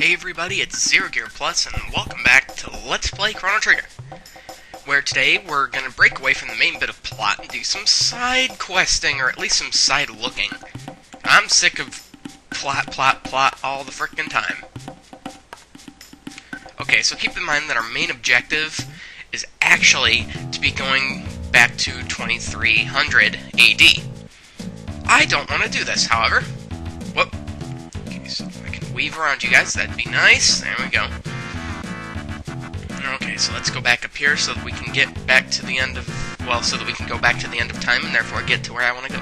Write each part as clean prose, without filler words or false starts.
Hey everybody, it's Zero Gear Plus, and welcome back to Let's Play Chrono Trigger, where today we're gonna break away from the main bit of plot and do some side questing, or at least some side looking. I'm sick of plot all the frickin' time. Okay, so keep in mind that our main objective is actually to be going back to 2300 AD. I don't want to do this, however. Whoop. Okay, so I can weave around you guys, that'd be nice. There we go. Okay, so let's go back up here so that we can get back to the end of... well, so that we can go back to the end of time and therefore get to where I want to go.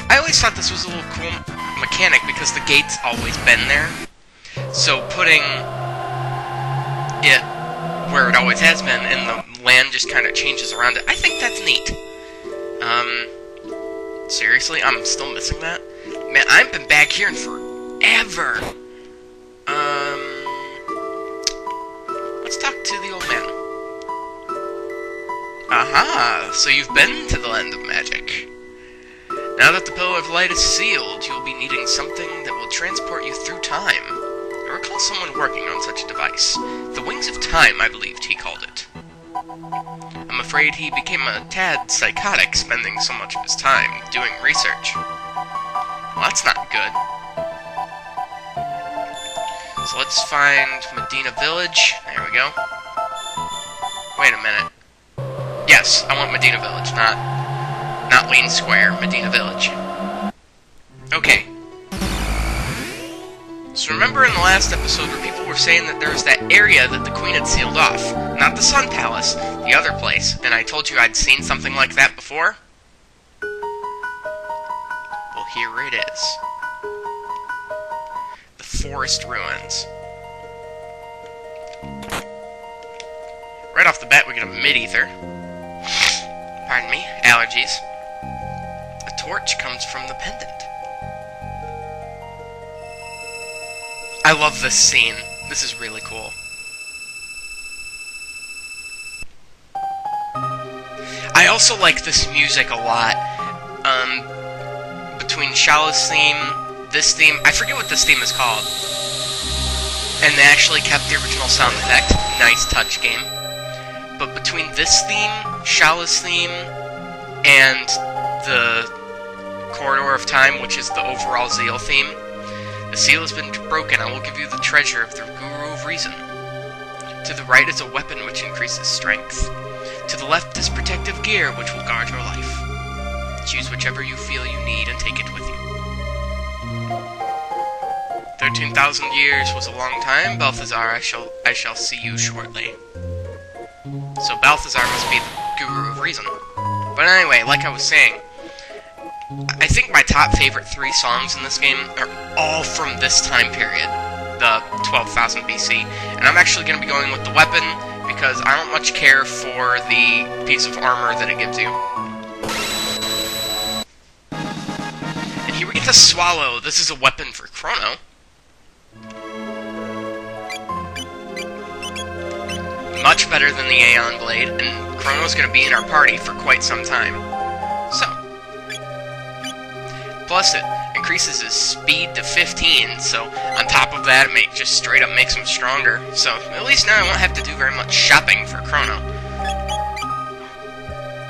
I always thought this was a little cool mechanic because the gate's always been there. So putting it where it always has been and the land just kind of changes around it, I think that's neat. Seriously? I'm still missing that? Man, I've been back here forever. Let's talk to the old man. Aha! So you've been to the land of magic. Now that the Pillar of Light is sealed, you'll be needing something that will transport you through time. I recall someone working on such a device. The Wings of Time, I believed he called it. I'm afraid he became a tad psychotic, spending so much of his time doing research. Well, that's not good. So let's find Medina Village. There we go. Wait a minute. Yes, I want Medina Village, not Lean Square, Medina Village. Okay. So remember in the last episode where people were saying that there was that area that the Queen had sealed off? Not the Sun Palace, the other place. And I told you I'd seen something like that before? Well, here it is. The Forest Ruins. Right off the bat we get a mid-ether. Pardon me, allergies. A torch comes from the pendant. I love this scene. This is really cool. I also like this music a lot. Between Shala's theme, this theme, I forget what this theme is called. And they actually kept the original sound effect. Nice touch, game. But between this theme, Shala's theme, and the Corridor of Time, which is the overall Zeal theme, the seal has been broken. I will give you the treasure of the Guru of Reason. To the right is a weapon which increases strength. To the left is protective gear which will guard your life. Choose whichever you feel you need and take it with you. 13,000 years was a long time, Balthazar. I shall see you shortly. So Balthazar must be the Guru of Reason. But anyway, like I was saying, I think my top favorite 3 songs in this game are all from this time period, the 12,000 BC, and I'm actually going to be going with the weapon, because I don't much care for the piece of armor that it gives you. And here we get to Swallow. This is a weapon for Chrono. Much better than the Aeon Blade, and Chrono's going to be in our party for quite some time. So, plus it increases his speed to 15, so on top of that it just straight up makes him stronger. So at least now I won't have to do very much shopping for Chrono.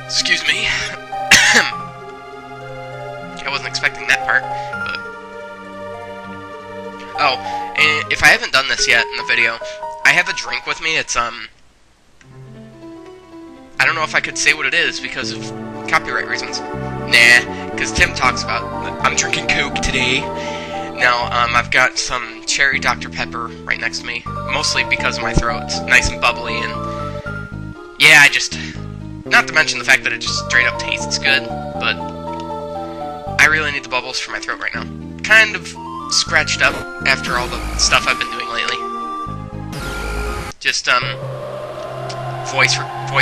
Excuse me. I wasn't expecting that part, but... oh, and if I haven't done this yet in the video, I have a drink with me. It's, I don't know if I could say what it is because of copyright reasons. Nah, because Tim talks about, I'm drinking Coke today. Now, I've got some cherry Dr. Pepper right next to me, mostly because of my throat. It's nice and bubbly, and yeah, not to mention the fact that it just straight up tastes good, but I really need the bubbles for my throat right now. Kind of scratched up after all the stuff I've been doing lately. Just, voice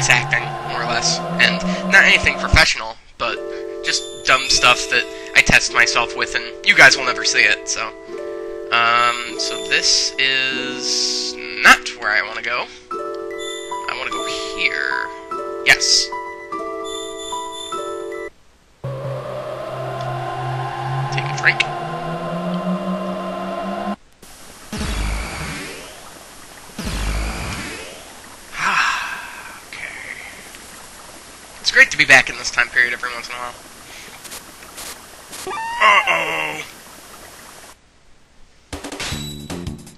acting, more or less, and not anything professional, but just dumb stuff that I test myself with, and you guys will never see it, so. So this is not where I want to go. I want to go here. Yes. Take a drink. great to be back in this time period every once in a while. Uh-oh.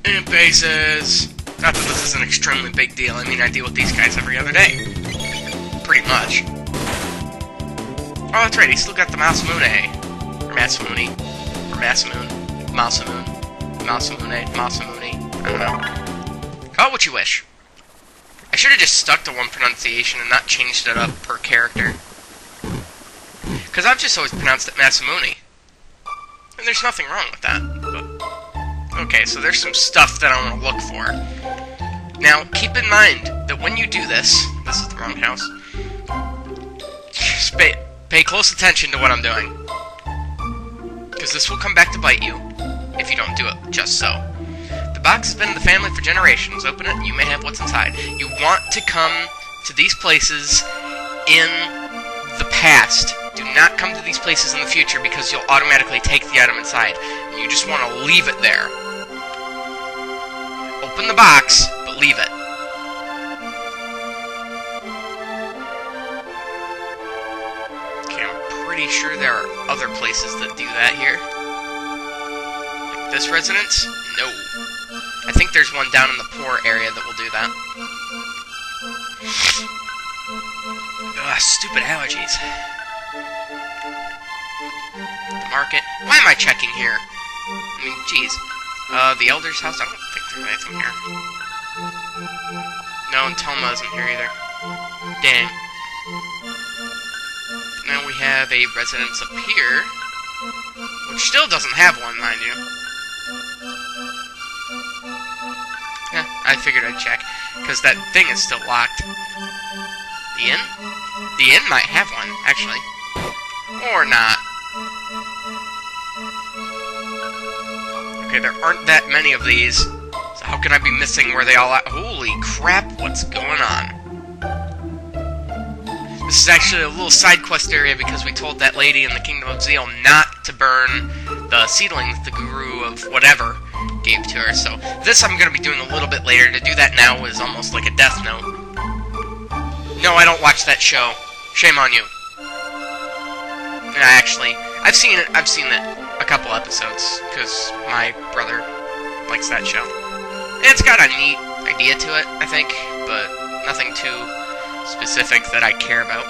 And bases. Not that this is an extremely big deal. I mean, I deal with these guys every other day. Pretty much. Oh, that's right. He's still got the Masamune. Or Masamune. Or Masamoon. Masamoon. Masamune. Masamune. I don't know. Call it what you wish. I should have just stuck to one pronunciation and not changed it up per character. Because I've just always pronounced it Masamune. And there's nothing wrong with that. But, okay, so there's some stuff that I want to look for. Now, keep in mind that when you do this is the wrong house, just pay close attention to what I'm doing. Because this will come back to bite you if you don't do it just so. The box has been in the family for generations. Open it, you may have what's inside. You want to come to these places in the past. Do not come to these places in the future because you'll automatically take the item inside. You just want to leave it there. Open the box, but leave it. Okay, I'm pretty sure there are other places that do that here. Like this residence? No. I think there's one down in the poor area that will do that. Ugh, stupid allergies. The market. Why am I checking here? I mean, jeez. The elder's house? I don't think there's anything here. No, and Toma isn't here either. Dang. Now we have a residence up here, which still doesn't have one, mind you. Yeah, I figured I'd check, because that thing is still locked. The inn? The inn might have one, actually. Or not. Okay, there aren't that many of these, so how can I be missing where they all are? Holy crap, what's going on? This is actually a little side quest area because we told that lady in the Kingdom of Zeal not to burn the seedlings the guru of whatever gave to her, so this I'm going to be doing a little bit later. To do that now is almost like a death note. No, I don't watch that show. Shame on you. I've seen it a couple episodes, because my brother likes that show. And it's got a neat idea to it, I think, but nothing too specific that I care about.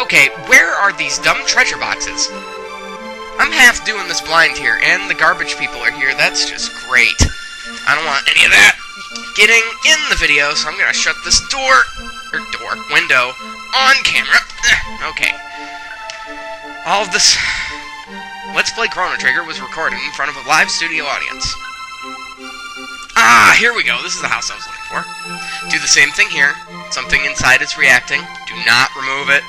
Okay, where are these dumb treasure boxes? I'm half doing this blind here, and the garbage people are here. That's just great. I don't want any of that getting in the video, so I'm gonna shut this window, on camera. Okay. All of this Let's Play Chrono Trigger was recorded in front of a live studio audience. Ah, here we go. This is the house I was looking for. Do the same thing here. Something inside is reacting. Do not remove it.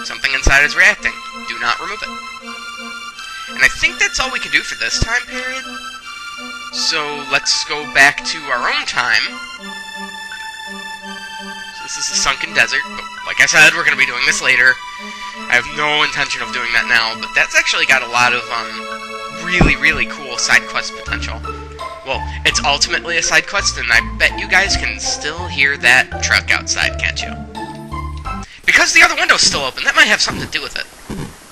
Something inside is reacting. Do not remove it. And I think that's all we can do for this time period. So let's go back to our own time. So this is the sunken desert, but like I said, we're going to be doing this later. I have no intention of doing that now, but that's actually got a lot of really, really cool side quest potential. Well, it's ultimately a side quest, and I bet you guys can still hear that truck outside, can't you? Because the other window's still open, that might have something to do with it.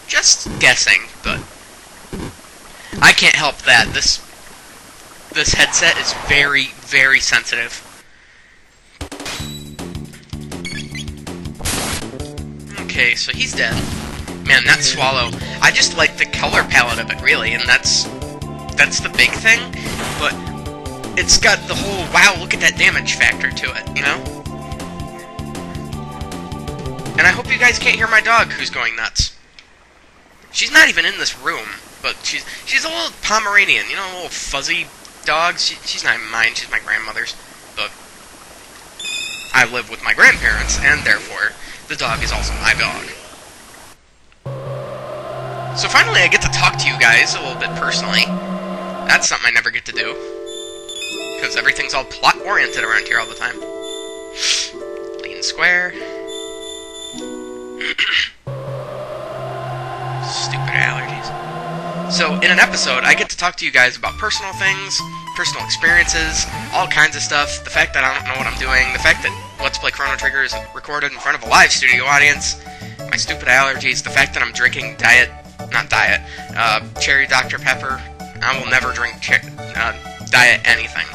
Just guessing, but I can't help that. This headset is very, very sensitive. Okay, so he's dead. Man, that swallow. I just like the color palette of it, really, and that's the big thing. But it's got the whole, wow, look at that damage factor to it, you know? And I hope you guys can't hear my dog who's going nuts. She's not even in this room, but she's a little Pomeranian, you know, a little fuzzy dog. She's not even mine, she's my grandmother's. But I live with my grandparents, and therefore the dog is also my dog. So finally I get to talk to you guys a little bit personally. That's something I never get to do. Because everything's all plot-oriented around here all the time. Lean square. Stupid allergies. So, in an episode, I get to talk to you guys about personal things, personal experiences, all kinds of stuff, the fact that I don't know what I'm doing, the fact that Let's Play Chrono Trigger is recorded in front of a live studio audience. My stupid allergies, the fact that I'm drinking cherry Dr. Pepper. I will never drink diet anything.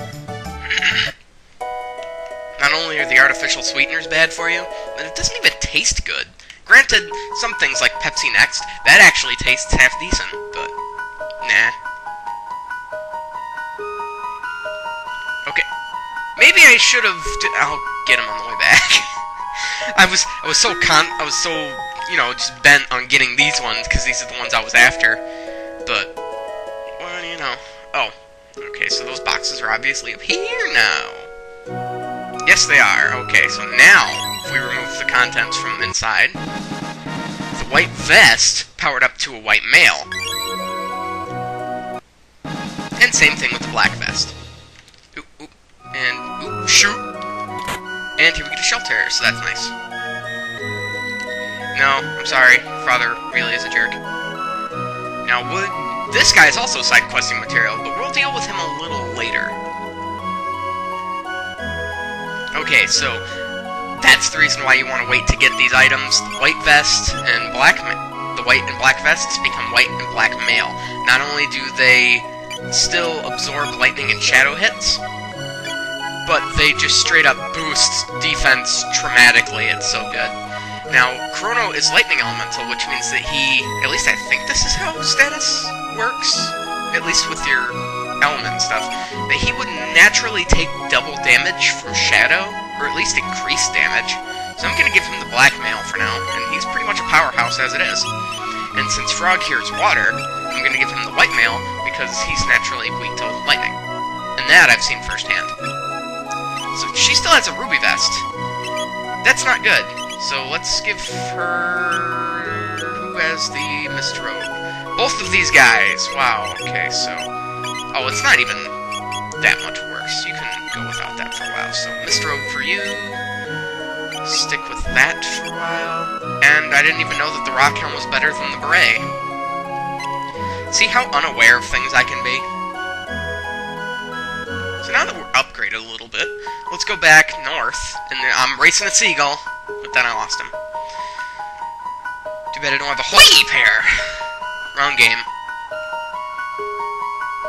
Not only are the artificial sweeteners bad for you, but it doesn't even taste good. Granted, some things like Pepsi Next, that actually tastes half decent, but nah. Okay, maybe I should have. I'll get him on the way back. I was so just bent on getting these ones because these are the ones I was after. But well, you know. Oh, okay. So those boxes are obviously up here now. Yes, they are. Okay, so now if we remove the contents from inside, the white vest powered up to a white male, and same thing with the black vest. And shoot. And here we get a shelter, so that's nice. No, I'm sorry. Father really is a jerk. Now, this guy is also side questing material, but we'll deal with him a little later. Okay, so that's the reason why you want to wait to get these items. The white vest and the white and black vests become white and black mail. Not only do they still absorb lightning and shadow hits, but they just straight up boost defense dramatically. It's so good. Now, Chrono is lightning elemental, which means that he, at least I think this is how status works, at least with your element stuff, that he would naturally take double damage from shadow, or at least increased damage. So I'm going to give him the black mail for now, and he's pretty much a powerhouse as it is. And since Frog here is water, I'm going to give him the white mail because he's naturally weak to lightning. And that I've seen firsthand. So she still has a ruby vest. That's not good. So let's give her... Who has the mist robe? Both of these guys. Wow, okay, so... Oh, it's not even that much worse. You can go without that for a while. So mist robe for you. Stick with that for a while. And I didn't even know that the rock helm was better than the beret. See how unaware of things I can be? So now that we're upgraded a little bit, let's go back north, and I'm racing a seagull, but then I lost him. Too bad I don't have a hoity pair! Wrong game.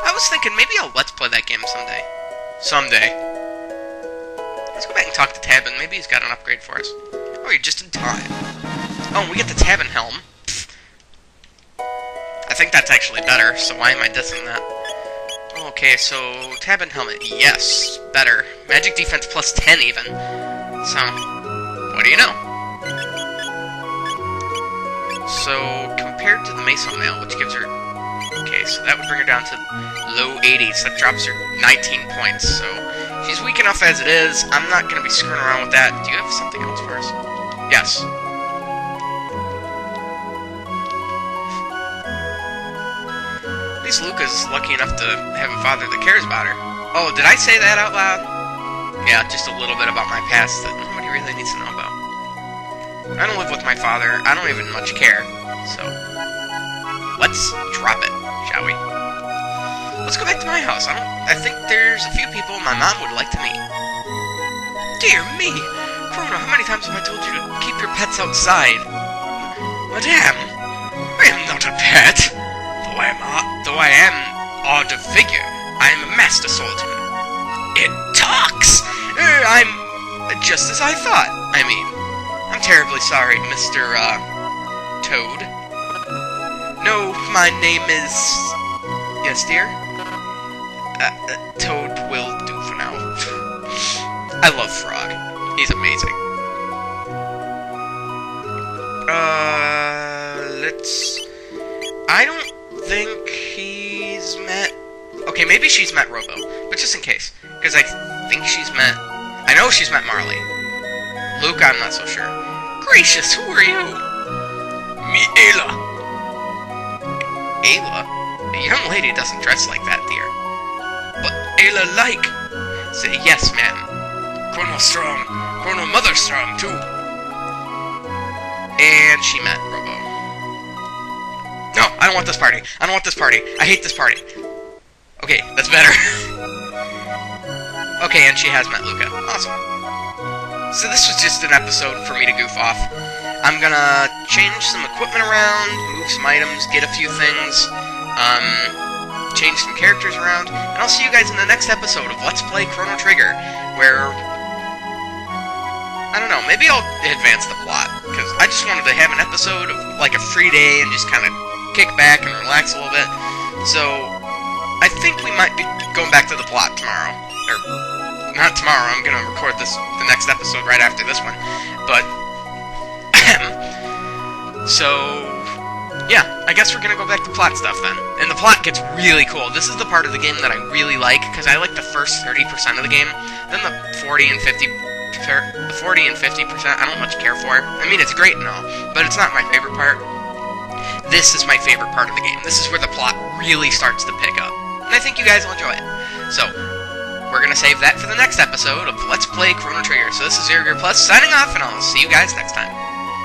I was thinking maybe I'll let's play that game someday. Someday. Let's go back and talk to Tabin, maybe he's got an upgrade for us. Oh, you're just in time. Oh, we get the Tabin helm. Pfft. I think that's actually better, so why am I dissing that? Okay, so Tabin helmet, yes, better. Magic defense plus 10 even. So, what do you know? So, compared to the Meso mail, which gives her... Okay, so that would bring her down to low 80s. That drops her 19 points, so she's weak enough as it is. I'm not going to be screwing around with that. Do you have something else for us? Yes. At least Luca's lucky enough to have a father that cares about her. Oh, did I say that out loud? Yeah, just a little bit about my past that nobody really needs to know about. I don't live with my father. I don't even much care. So, let's drop it, shall we? Let's go back to my house. I think there's a few people my mom would like to meet. Dear me! Chrono, how many times have I told you to keep your pets outside? Madame, I am not a pet. Though I am odd of figure, I am a master swordsman. It talks! I'm just as I thought. I mean, I'm terribly sorry, Mr. Toad. No, my name is... Yes, dear? Toad will do for now. I love Frog. He's amazing. I don't think he's met... Okay, maybe she's met Robo, but just in case. Because I think she's met... I know she's met Marley. Luke, I'm not so sure. Gracious, who are you? Me, Ayla. Ayla? A young lady doesn't dress like that, dear. But Ayla-like. Say yes, ma'am. Chrono strong. Chrono mother strong, too. And she met Robo. No, I don't want this party. I don't want this party. I hate this party. Okay, that's better. Okay, and she has met Luca. Awesome. So this was just an episode for me to goof off. I'm gonna change some equipment around, move some items, get a few things, change some characters around, and I'll see you guys in the next episode of Let's Play Chrono Trigger, where, I don't know, maybe I'll advance the plot, because I just wanted to have an episode of, like, a free day and just kind of kick back and relax a little bit. So, I think we might be going back to the plot tomorrow. Or, not tomorrow, I'm gonna record the next episode right after this one. But, so, yeah, I guess we're gonna go back to plot stuff then. And the plot gets really cool. This is the part of the game that I really like, because I like the first 30% of the game, then the 40 and 50% I don't much care for. I mean, it's great and all, but it's not my favorite part. This is my favorite part of the game. This is where the plot really starts to pick up. And I think you guys will enjoy it. So, we're going to save that for the next episode of Let's Play Chrono Trigger. So this is Zero Plus signing off, and I'll see you guys next time.